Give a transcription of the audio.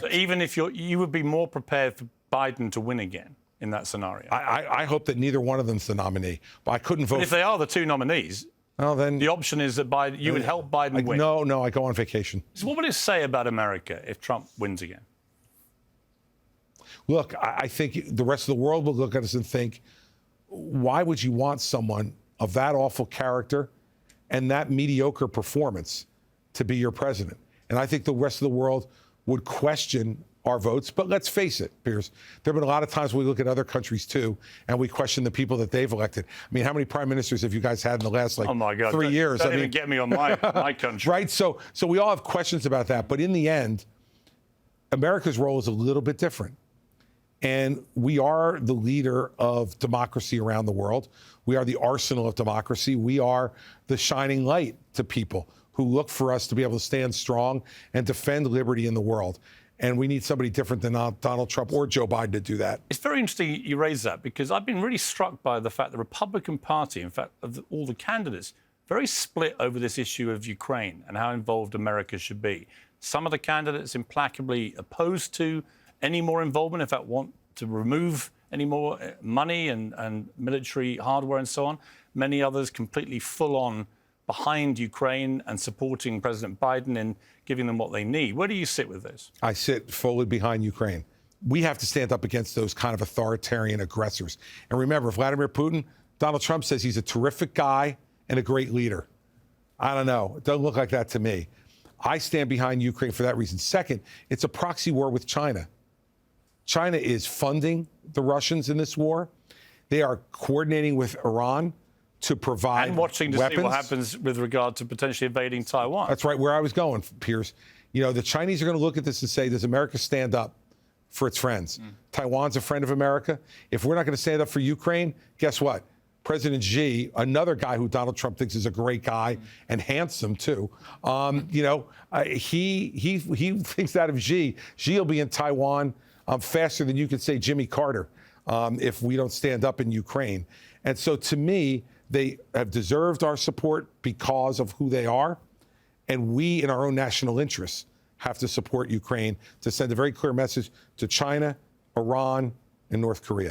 So even if you would be more prepared for Biden to win again in that scenario? I hope that neither one of them's the nominee. But I couldn't vote. But if they are the two nominees, well, then the option is that you would help Biden win. No, I go on vacation. So what would it say about America if Trump wins again? Look, I think the rest of the world will look at us and think, why would you want someone of that awful character and that mediocre performance to be your president? And I think the rest of the world would question our votes. But let's face it, Piers, there have been a lot of times we look at other countries, too, and we question the people that they've elected. I mean, how many prime ministers have you guys had in the last, oh my God, 3 years? Don't even get me on my country. Right? So we all have questions about that. But in the end, America's role is a little bit different. And we are the leader of democracy around the world. We are the arsenal of democracy. We are the shining light to people who look for us to be able to stand strong and defend liberty in the world. And we need somebody different than Donald Trump or Joe Biden to do that. It's very interesting you raise that, because I've been really struck by the fact the Republican Party, in fact, of all the candidates, very split over this issue of Ukraine and how involved America should be. Some of the candidates implacably opposed to any more involvement, in fact, want to remove any more money and military hardware and so on. Many others completely full on behind Ukraine and supporting President Biden in giving them what they need. Where do you sit with this? I sit fully behind Ukraine. We have to stand up against those kind of authoritarian aggressors. And remember, Vladimir Putin, Donald Trump says he's a terrific guy and a great leader. I don't know. It doesn't look like that to me. I stand behind Ukraine for that reason. Second, it's a proxy war with China. China is funding the Russians in this war. They are coordinating with Iran to provide and watching to weapons. See what happens with regard to potentially invading Taiwan. That's right, where I was going, Piers. You know, the Chinese are going to look at this and say, does America stand up for its friends? Taiwan's a friend of America. If we're not going to stand up for Ukraine, guess what? President Xi, another guy who Donald Trump thinks is a great guy and handsome too, he thinks that of Xi. Xi will be in Taiwan faster than you could say Jimmy Carter if we don't stand up in Ukraine. And so to me, they have deserved our support because of who they are. And we, in our own national interests, have to support Ukraine to send a very clear message to China, Iran, and North Korea.